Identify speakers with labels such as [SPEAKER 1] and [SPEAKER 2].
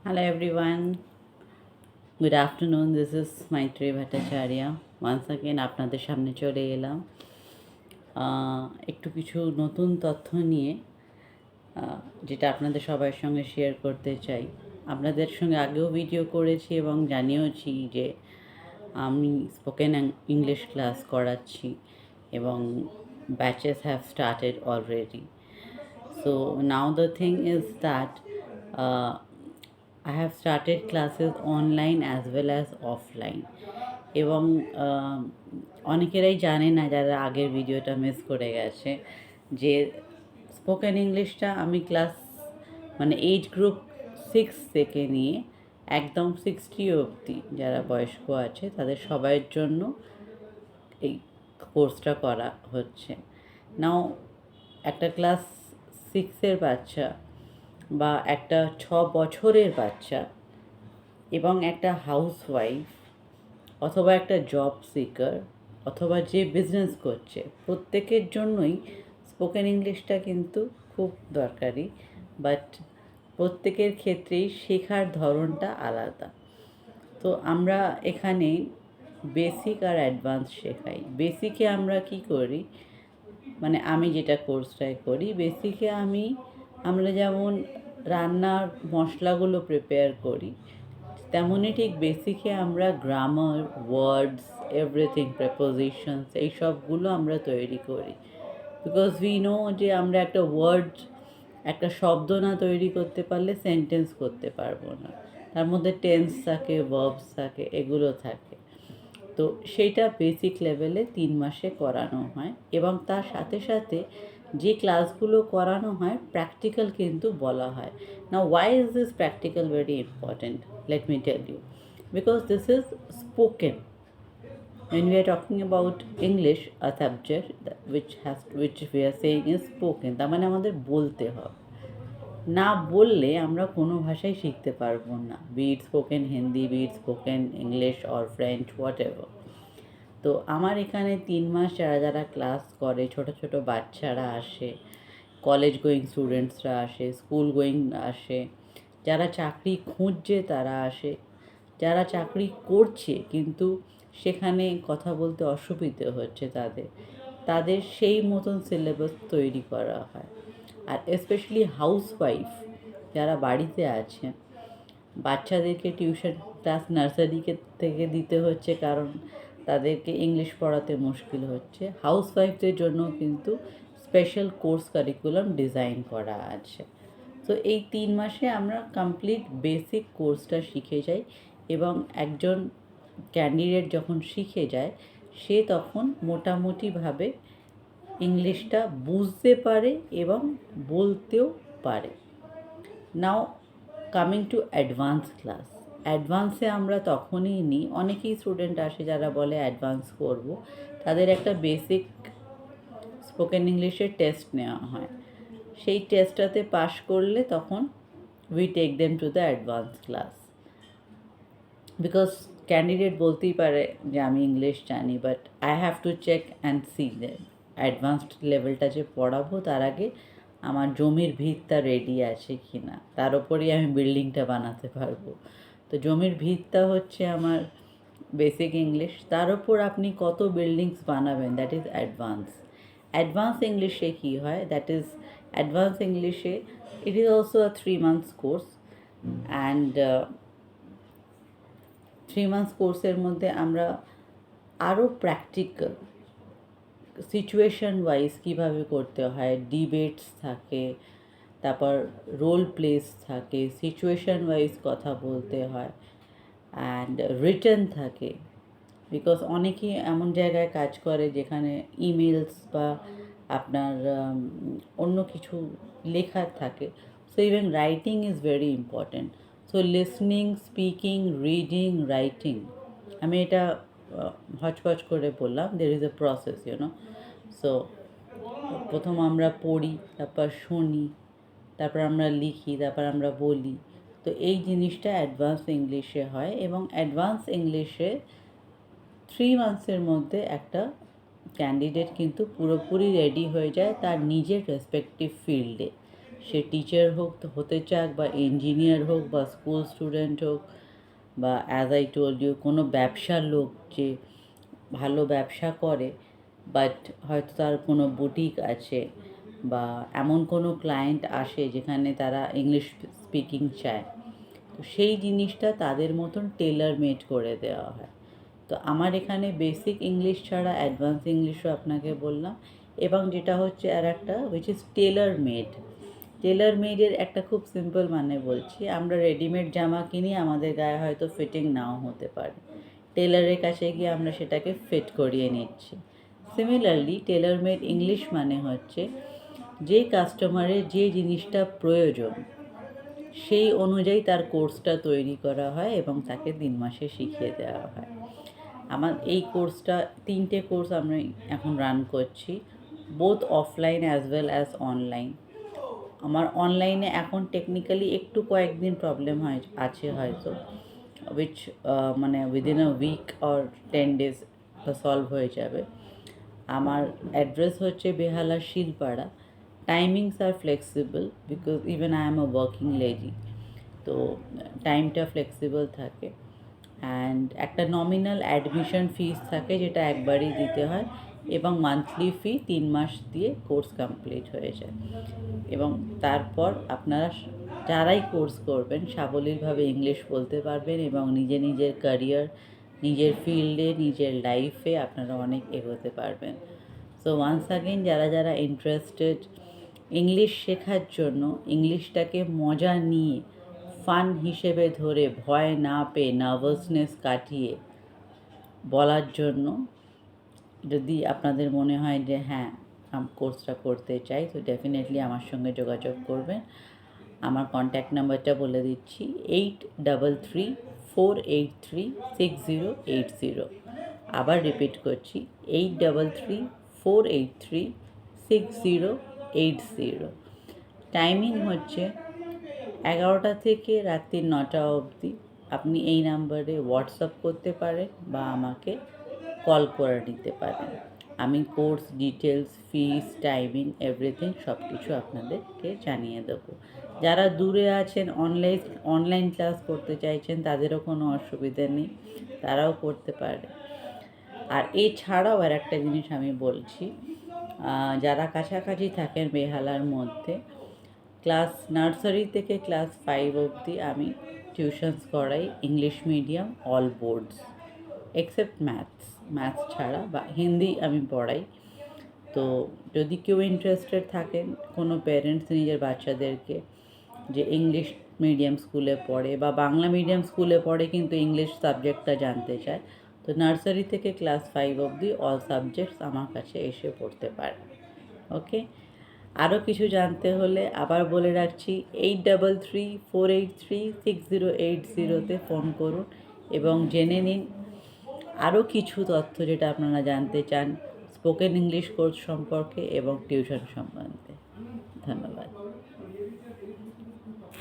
[SPEAKER 1] Hello everyone. Good afternoon. This is Maitri Bhattacharya. Once again আপনাদের সামনে চলে এলাম একটু কিছু নতুন তথ্য নিয়ে যেটা আপনাদের সবার সঙ্গে শেয়ার করতে চাই। আপনাদের সঙ্গে আগেও ভিডিও করেছি এবং জানিয়েওছি যে আমি স্পোকেন ইংলিশ ক্লাস করাচ্ছি এবং batches have started already. So now the thing is that I have started classes online as well as offline. এবং অনেকেরাই জানে না যারা আগের ভিডিওটা মিস করে গেছে যে স্পোকেন ইংলিশটা আমি ক্লাস এইজ গ্রুপ 6 থেকে নিয়ে একদম 60 অবধি যারা বয়স্ক আছে তাদের সবাইয়ের জন্য এই কোর্সটা করা হচ্ছে। নাও একটা ক্লাস 6-এর বাচ্চা বা একটা 6 বছরের বাচ্চা এবং একটা হাউসওয়াইফ অথবা একটা জব সিকার অথবা যে বিজনেস করছে প্রত্যেকের জন্যই স্পোকেন ইংলিশটা কিন্তু খুব দরকারি, বাট প্রত্যেকের ক্ষেত্রেই শেখার ধরনটা আলাদা। তো আমরা এখানে বেসিক আর অ্যাডভান্স শেখাই। বেসিকে আমরা কি করি, আমি যেটা কোর্সটায় করি, বেসিকে আমরা যেমন রান্নার মশলাগুলো প্রিপেয়ার করি তেমনই ঠিক বেসিকে আমরা গ্রামার, ওয়ার্ডস, এভরিথিং, প্রেপোজিশনস এই সবগুলো আমরা তৈরি করি। বিকজ উই নো যে আমরা একটা ওয়ার্ড, একটা শব্দ না তৈরি করতে পারলে সেন্টেন্স করতে পারবো না। তার মধ্যে টেন্স থাকে, ভার্বস থাকে, এগুলো থাকে। তো সেইটা বেসিক লেভেলে 3 মাসে করানো হয় এবং তার সাথে সাথে যে ক্লাসগুলো করানো হয় প্র্যাকটিক্যাল কিন্তু বলা হয় না। Why is this practical very important? Let me tell you, because this is spoken. When we are talking about English, a subject which we are saying is spoken, তার মানে আমাদের বলতে হবে। না বললে আমরা কোনো ভাষাই শিখতে পারবো না, be it spoken Hindi, be it spoken English or French, whatever. তো আমার এখানে 3 মাস যারা যারা ক্লাস করে, ছোট ছোট বাচ্চারা আসে, কলেজ গোয়িং স্টুডেন্টসরা আসে, স্কুল গোয়িং আসে, যারা চাকরি খুঁজছে তারা আসে, যারা চাকরি করছে কিন্তু সেখানে কথা বলতে অসুবিধে হচ্ছে তাদের তাদের সেই মতন সিলেবাস তৈরি করা হয়। আর স্পেশালি হাউসওয়াইফ যারা বাড়িতে আছে, বাচ্চাদেরকে টিউশন ক্লাস নার্সারি থেকে দিতে হচ্ছে কারণ তাদেরকে ইংলিশ পড়াতে মুশকিল হচ্ছে, হাউসওয়াইফদের জন্য কিন্তু স্পেশাল কোর্স কারিকুলাম ডিজাইন করা আছে। তো এই 3 মাসে আমরা কমপ্লিট বেসিক কোর্সটা শিখে যাই এবং একজন ক্যান্ডিডেট যখন শিখে যায় সে তখন মোটামুটিভাবে ইংলিশটা বুঝতে পারে এবং বলতেও পারে। Now coming to advance class, অ্যাডভান্সে আমরা তখনই নিই, অনেকেই স্টুডেন্ট আসে যারা বলে অ্যাডভান্স করব, তাদের একটা বেসিক স্পোকেন ইংলিশের টেস্ট নেওয়া হয়। সেই টেস্টটাতে পাশ করলে তখন we take them to the advance class. Because candidate বলতেই পারে যে আমি ইংলিশ জানি, but I have to check and see যে অ্যাডভান্সড লেভেলটা যে পড়াবো তার আগে আমার জমির ভিতটা রেডি আছে কি না, তার ওপরেই আমি বিল্ডিংটা বানাতে পারবো। তো জমির ভিতটা হচ্ছে আমার বেসিক ইংলিশ, তার ওপর আপনি কত বিল্ডিংস বানাবেন, দ্যাট ইজ অ্যাডভান্স। অ্যাডভান্স ইংলিশে কী হয়, দ্যাট ইজ অ্যাডভান্স ইংলিশে it is also a 3 months course, and 3 months কোর্সের মধ্যে আমরা আরও প্র্যাকটিক্যাল সিচুয়েশন ওয়াইজ কীভাবে করতে হয়, ডিবেটস থাকে, তারপর রোল প্লেস থাকে, সিচুয়েশন ওয়াইজ কথা বলতে হয়, অ্যান্ড রিটেন থাকে। বিকজ অনেকেই এমন জায়গায় কাজ করে যেখানে ইমেলস বা আপনার অন্য কিছু লেখা থাকে। So even writing is very important. So listening, speaking, reading, writing, আমি এটা হচপচ করে বললাম, there is a process you know. So প্রথম আমরা পড়ি, তারপর শুনি, তারপর আমরা লিখি, তারপর আমরা বলি। তো এই জিনিসটা অ্যাডভান্স ইংলিশে হয় এবং অ্যাডভান্স ইংলিশে 3 মান্থসের মধ্যে একটা ক্যান্ডিডেট কিন্তু পুরোপুরি রেডি হয়ে যায় তার নিজের রেসপেক্টিভ ফিল্ডে। সে টিচার হোক হতে চাক, বা ইঞ্জিনিয়ার হোক, বা স্কুল স্টুডেন্ট হোক, বা অ্যাজ আই টোল্ড ইউ কোনো ব্যবসার লোক যে ভালো ব্যবসা করে, বাট হয়তো তার কোনো বুটিক আছে, বা এমন কোনো ক্লায়েন্ট আসে যেখানে তারা ইংলিশ স্পিকিং চায়, তো সেই জিনিসটা তাদের মতন টেলার মেড করে দেওয়া হয়। তো আমার এখানে বেসিক ইংলিশ ছাড়া অ্যাডভান্স ইংলিশও আপনাকে বললাম, এবং যেটা হচ্ছে আর একটা which is tailor made. Tailor মেডের একটা খুব সিম্পল মানে বলছি, আমরা রেডিমেড জামা কিনি, আমাদের গায়ে হয়তো ফিটিং নাও হতে পারে, টেলারের কাছে গিয়ে আমরা সেটাকে ফিট করিয়ে নিচ্ছি। সিমিলারলি টেলার মেড ইংলিশ মানে হচ্ছে যে কাস্টমারের যে জিনিসটা প্রয়োজন সেই অনুযায়ী তার কোর্সটা তৈরি করা হয় এবং তাকে 3 মাসে শিখিয়ে দেওয়া হয়। আমার এই কোর্সটা 3টে কোর্স আমরা এখন রান করছি, both offline as well as online. আমার অনলাইনে এখন টেকনিক্যালি একটু কয়েকদিন প্রবলেম আছে হয়তো, উইচ মানে within a week or 10 days solve হয়ে যাবে। আমার অ্যাড্রেস হচ্ছে Behala Shilpara. Timings are flexible because even I am a working lady, তো টাইমটা ফ্লেক্সিবল থাকে। অ্যান্ড একটা নমিনাল অ্যাডমিশন ফিস থাকে যেটা একবারই দিতে হয়, এবং মান্থলি ফি 3 মাস দিয়ে কোর্স কমপ্লিট হয়ে যায়। এবং তারপর আপনারা যারাই কোর্স করবেন সাবলীলভাবে ইংলিশ বলতে পারবেন এবং নিজের ক্যারিয়ার, নিজের ফিল্ডে, নিজের লাইফে আপনারা অনেক এগোতে পারবেন। সো ওয়ান্স অ্যাগেন যারা ইন্টারেস্টেড ইংলিশ শেখার জন্য, ইংলিশটাকে মজা নিয়ে ফান হিসেবে ধরে, ভয় না পেয়ে, নার্ভাসনেস কাটিয়ে বলার জন্য, যদি আপনাদের মনে হয় যে হ্যাঁ কোর্সটা করতে চাই, তো ডেফিনেটলি আমার সঙ্গে যোগাযোগ করবেন। আমার কন্ট্যাক্ট নাম্বারটা বলে দিচ্ছি, 8334836080। আবার রিপিট করছি, 8334836080। টাইমিং হচ্ছে 11টা থেকে রাত্রি 9টা অবধি। আপনি এই নাম্বারে হোয়াটসঅ্যাপ করতে পারেন বা আমাকে কল করে নিতে পারেন। আমি কোর্স ডিটেলস, ফিস, টাইমিং, এভরিথিং সব কিছু আপনাদেরকে জানিয়ে দেবো। যারা দূরে আছেন, অনলাইন ক্লাস করতে চাইছেন, তাদেরও কোনো অসুবিধা নেই, তারাও করতে পারে। আর এছাড়াও আর একটা জিনিস আমি বলছি, যারা কাছাকাছি থাকেন বেহালার মধ্যে, ক্লাস নার্সারি থেকে ক্লাস 5 অবধি আমি টিউশনস করাই, English medium, all boards except maths ছাড়া, বা হিন্দি আমি পড়াই। তো যদি কেউ ইন্টারেস্টেড থাকেন, কোনো প্যারেন্টস নিজের বাচ্চাদেরকে যে ইংলিশ মিডিয়াম স্কুলে পড়ে বা বাংলা মিডিয়াম স্কুলে পড়ে কিন্তু ইংলিশ সাবজেক্টটা জানতে চায়, তো নার্সারি থেকে ক্লাস 5 অবধি অল সাবজেক্টস আমার কাছে এসে পড়তে পারে। ওকে, আরও কিছু জানতে হলে আবার বলে রাখছি, 8334836080-তে ফোন করুন এবং জেনে নিন আরও কিছু তথ্য যেটা আপনারা জানতে চান স্পোকেন ইংলিশ কোর্স সম্পর্কে এবং টিউশন সম্বন্ধে। ধন্যবাদ।